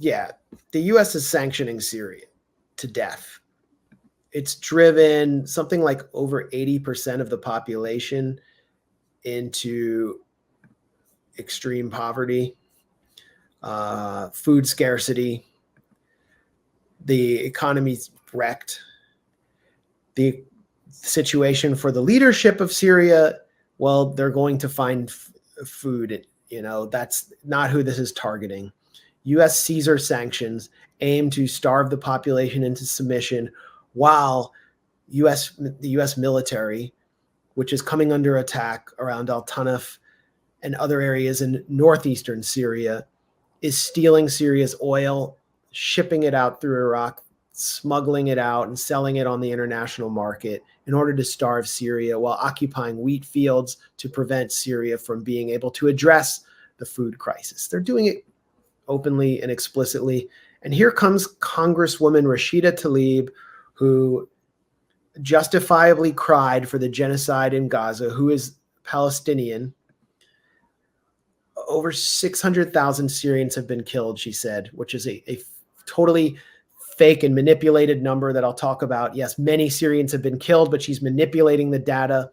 yeah, the U.S. is sanctioning Syria to death. It's driven something like over 80% of the population into extreme poverty, food scarcity. The economy's wrecked. The situation for the leadership of Syria, well, they're going to find food. That's not who this is targeting. U.S. Caesar sanctions aim to starve the population into submission, while the U.S. military, which is coming under attack around Al-Tanaf and other areas in northeastern Syria, is stealing Syria's oil, shipping it out through Iraq, smuggling it out and selling it on the international market in order to starve Syria while occupying wheat fields to prevent Syria from being able to address the food crisis. They're doing it openly and explicitly. And here comes Congresswoman Rashida Tlaib, who justifiably cried for the genocide in Gaza, who is Palestinian. Over 600,000 Syrians have been killed, she said, which is a totally fake and manipulated number that I'll talk about. Yes, many Syrians have been killed, but she's manipulating the data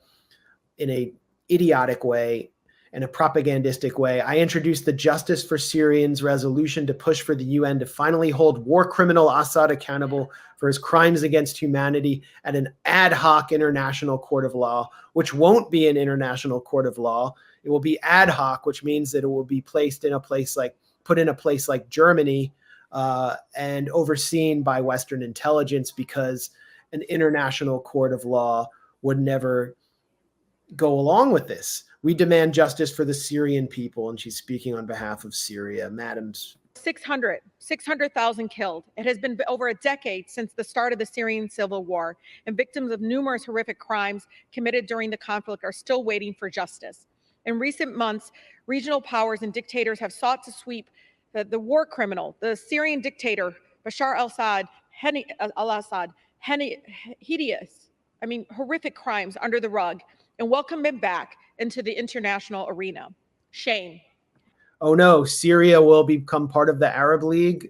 in a idiotic way and a propagandistic way. I introduced the Justice for Syrians resolution to push for the UN to finally hold war criminal Assad accountable for his crimes against humanity at an ad hoc international court of law, which won't be an international court of law. It will be ad hoc, which means that it will be put in a place like Germany, and overseen by Western intelligence, because an international court of law would never go along with this. We demand justice for the Syrian people. And she's speaking on behalf of Syria. Madams. 600,000 killed. It has been over a decade since the start of the Syrian civil war, and victims of numerous horrific crimes committed during the conflict are still waiting for justice. In recent months, regional powers and dictators have sought to sweep the war criminal, the Syrian dictator, Bashar al-Assad, horrific crimes under the rug, and welcome him back into the international arena. Shame. Oh no, Syria will become part of the Arab League?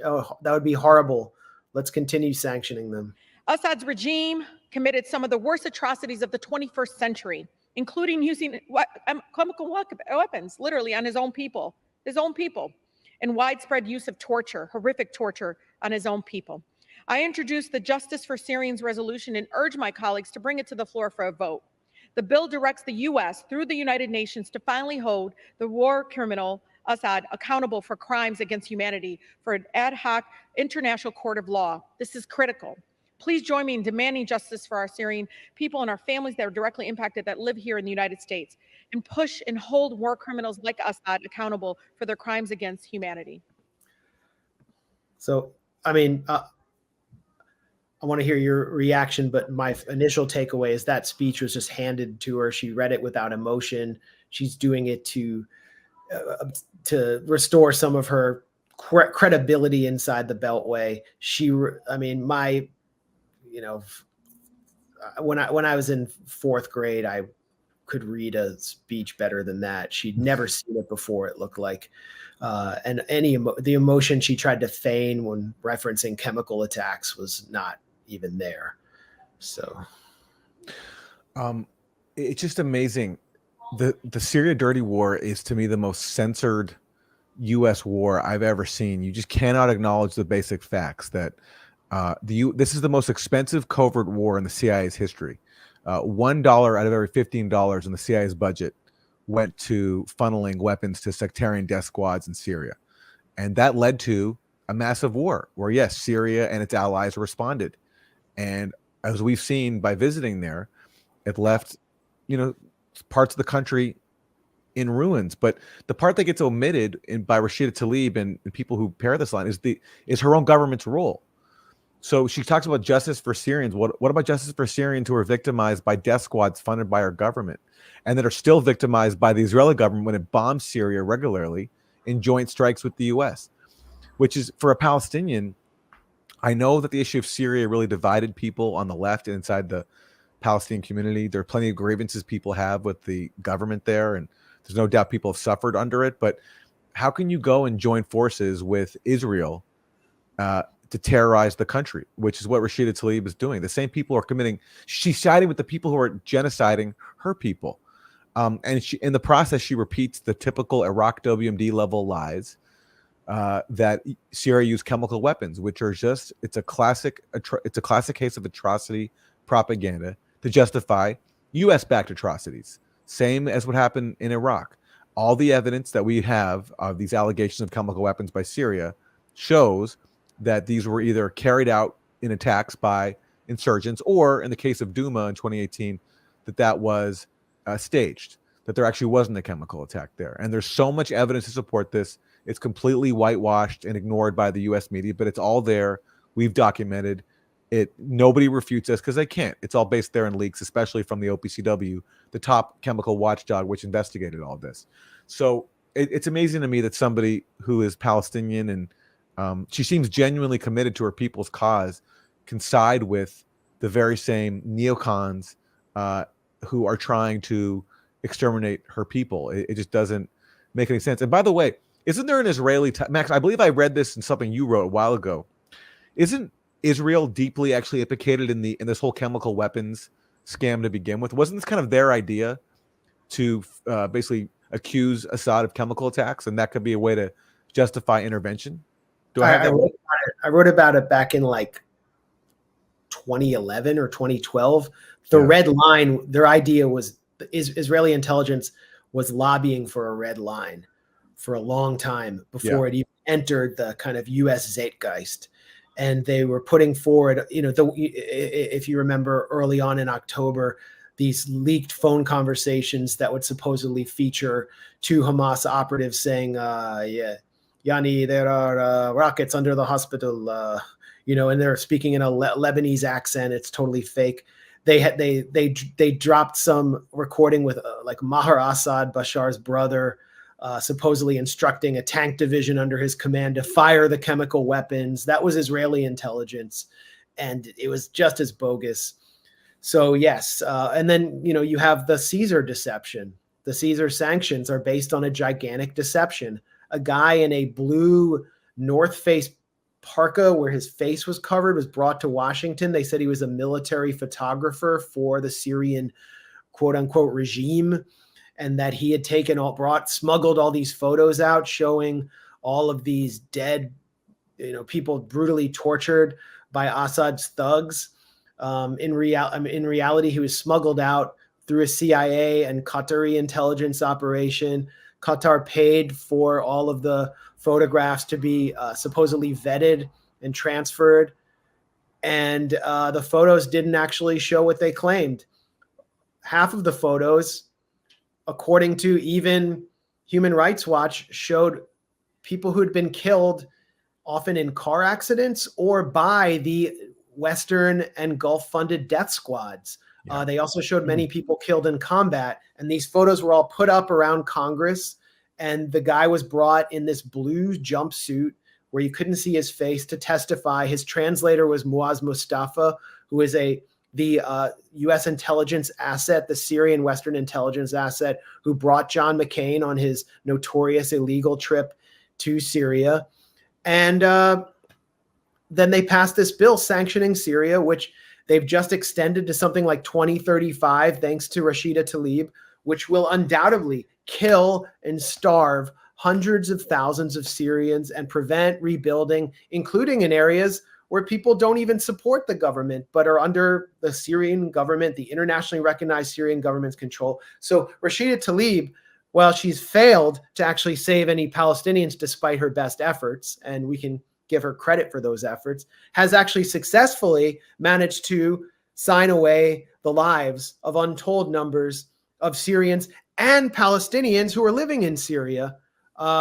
Oh, that would be horrible. Let's continue sanctioning them. Assad's regime committed some of the worst atrocities of the 21st century, including using chemical weapons, literally, on his own people, and widespread use of torture, horrific torture on his own people. I introduced the Justice for Syrians resolution and urge my colleagues to bring it to the floor for a vote. The bill directs the U.S. through the United Nations to finally hold the war criminal Assad accountable for crimes against humanity for an ad hoc international court of law. This is critical. Please join me in demanding justice for our Syrian people and our families that are directly impacted that live here in the United States, and push and hold war criminals like Assad accountable for their crimes against humanity. So, I want to hear your reaction, but my initial takeaway is that speech was just handed to her. She read it without emotion. She's doing it to restore some of her credibility inside the Beltway. When I was in fourth grade, I could read a speech better than that. She'd never seen it before, it looked like. And the emotion she tried to feign when referencing chemical attacks was not even there. So it's just amazing. The Syria dirty war is, to me, the most censored U.S. war I've ever seen. You just cannot acknowledge the basic facts that this is the most expensive covert war in the CIA's history. $1 out of every $15 in the CIA's budget went to funneling weapons to sectarian death squads in Syria. And that led to a massive war where, yes, Syria and its allies responded. And as we've seen by visiting there, it left, parts of the country in ruins. But the part that gets omitted by Rashida Tlaib and people who pair this line is her own government's role. So she talks about justice for Syrians. What about justice for Syrians who are victimized by death squads funded by our government, and that are still victimized by the Israeli government when it bombs Syria regularly in joint strikes with the U.S., which is, for a Palestinian, I know that the issue of Syria really divided people on the left and inside the Palestinian community. There are plenty of grievances people have with the government there, and there's no doubt people have suffered under it. But how can you go and join forces with Israel to terrorize the country, which is what Rashida Tlaib is doing? The same people are committing. She's siding with the people who are genociding her people. And she, in the process, she repeats the typical Iraq WMD level lies that Syria used chemical weapons, which are just, it's a classic case of atrocity propaganda to justify U.S.-backed atrocities. Same as what happened in Iraq. All the evidence that we have of these allegations of chemical weapons by Syria shows that these were either carried out in attacks by insurgents, or in the case of Duma in 2018, that was staged, that there actually wasn't a chemical attack there. And there's so much evidence to support this. It's completely whitewashed and ignored by the U.S. media, but it's all there. We've documented it. Nobody refutes us because they can't. It's all based there in leaks, especially from the OPCW, the top chemical watchdog, which investigated all this. So it's amazing to me that somebody who is Palestinian and she seems genuinely committed to her people's cause can side with the very same neocons who are trying to exterminate her people. It just doesn't make any sense. And by the way, isn't there an Israeli Max? I believe I read this in something you wrote a while ago. Isn't Israel deeply actually implicated in this whole chemical weapons scam to begin with? Wasn't this kind of their idea to basically accuse Assad of chemical attacks, and that could be a way to justify intervention? Do I have that? I wrote about it back in like 2011 or 2012. The red line, their idea was Israeli intelligence was lobbying for a red line for a long time before it even entered the kind of U.S. zeitgeist. And they were putting forward, if you remember early on in October, these leaked phone conversations that would supposedly feature two Hamas operatives saying, Yanni, there are rockets under the hospital, and they're speaking in a Lebanese accent. It's totally fake. They dropped some recording with like Maher Assad, Bashar's brother, supposedly instructing a tank division under his command to fire the chemical weapons. That was Israeli intelligence, and it was just as bogus. So yes, and then you have the Caesar deception. The Caesar sanctions are based on a gigantic deception. A guy in a blue North Face parka where his face was covered was brought to Washington. They said he was a military photographer for the Syrian quote unquote regime, and that he had smuggled all these photos out showing all of these dead, people brutally tortured by Assad's thugs. In reality, he was smuggled out through a CIA and Qatari intelligence operation. Qatar paid for all of the photographs to be supposedly vetted and transferred. And the photos didn't actually show what they claimed. Half of the photos, according to even Human Rights Watch, showed people who'd been killed often in car accidents or by the Western and Gulf-funded death squads. Yeah. They also showed many people killed in combat, and these photos were all put up around Congress, and the guy was brought in this blue jumpsuit where you couldn't see his face to testify. His translator was Muaz Mustafa, who is the U.S. intelligence asset, the Syrian Western intelligence asset, who brought John McCain on his notorious illegal trip to Syria. And then they passed this bill sanctioning Syria, which they've just extended to something like 2035, thanks to Rashida Tlaib, which will undoubtedly kill and starve hundreds of thousands of Syrians and prevent rebuilding, including in areas where people don't even support the government, but are under the Syrian government, the internationally recognized Syrian government's control. So Rashida Tlaib, while she's failed to actually save any Palestinians despite her best efforts, and we can give her credit for those efforts, has actually successfully managed to sign away the lives of untold numbers of Syrians and Palestinians who are living in Syria,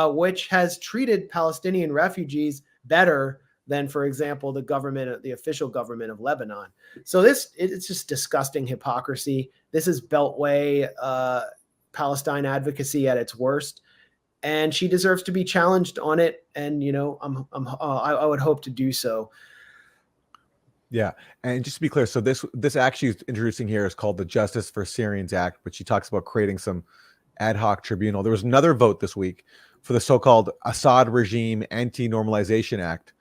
which has treated Palestinian refugees better than, for example, the official government of Lebanon. So it's just disgusting hypocrisy. This is Beltway Palestine advocacy at its worst, and she deserves to be challenged on it. And I would hope to do so. Yeah, and just to be clear, so this act she's introducing here is called the Justice for Syrians Act, but she talks about creating some ad hoc tribunal. There was another vote this week for the so-called Assad regime Anti-Normalization Act,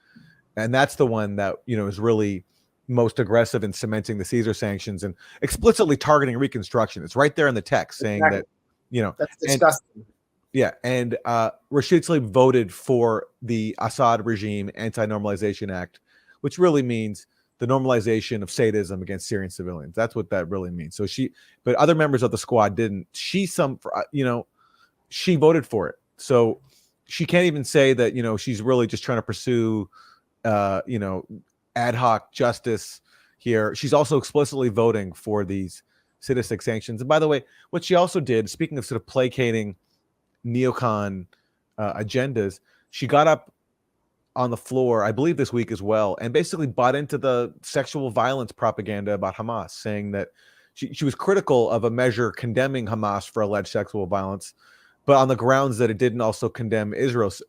and that's the one that is really most aggressive in cementing the Caesar sanctions and explicitly targeting Reconstruction. It's right there in the text saying that that's and, disgusting. and Rashida Tlaib voted for the Assad regime Anti-Normalization Act, which really means the normalization of sadism against Syrian civilians. That's what that really means. So but other members of the squad didn't. She voted for it. So she can't even say that, she's really just trying to pursue, ad hoc justice here. She's also explicitly voting for these sadistic sanctions. And by the way, what she also did, speaking of sort of placating neocon agendas, she got up on the floor, I believe this week as well, and basically bought into the sexual violence propaganda about Hamas, saying that she was critical of a measure condemning Hamas for alleged sexual violence, but on the grounds that it didn't also condemn Israel's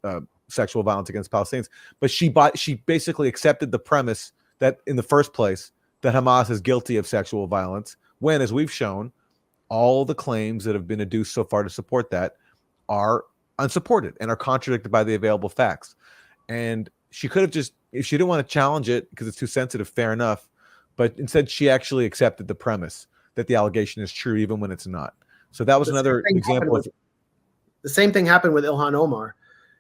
sexual violence against Palestinians. But she basically accepted the premise that in the first place that Hamas is guilty of sexual violence, when, as we've shown, all the claims that have been adduced so far to support that are unsupported and are contradicted by the available facts. And she could have just, if she didn't want to challenge it because it's too sensitive, fair enough. But instead, she actually accepted the premise that the allegation is true, even when it's not. So that was another example of. The same thing happened with Ilhan Omar.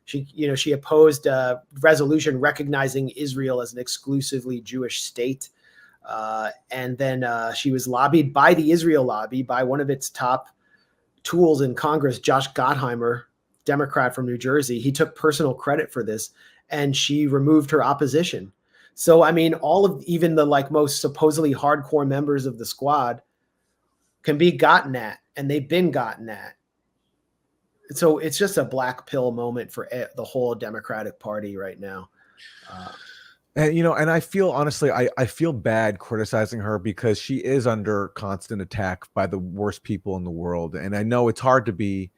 She opposed a resolution recognizing Israel as an exclusively Jewish state. And then she was lobbied by the Israel lobby, by one of its top tools in Congress, Josh Gottheimer, Democrat from New Jersey. He took personal credit for this, and she removed her opposition. So, I mean, even the most supposedly hardcore members of the squad can be gotten at, and they've been gotten at. So it's just a black pill moment for the whole Democratic Party right now. And I feel, honestly, I feel bad criticizing her because she is under constant attack by the worst people in the world. And I know it's hard to be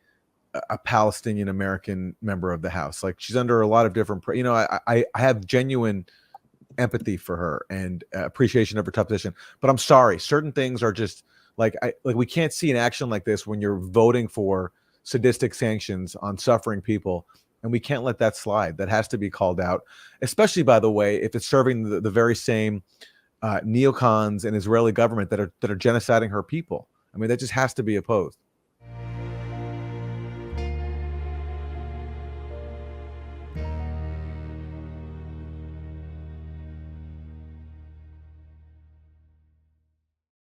a Palestinian-American member of the House. Like, she's under a lot of different, I have genuine empathy for her and appreciation of her tough position. But I'm sorry, certain things are just we can't see an action like this when you're voting for sadistic sanctions on suffering people, and we can't let that slide. That has to be called out, especially, by the way, if it's serving the very same neocons and Israeli government that are genociding her people. I mean, that just has to be opposed.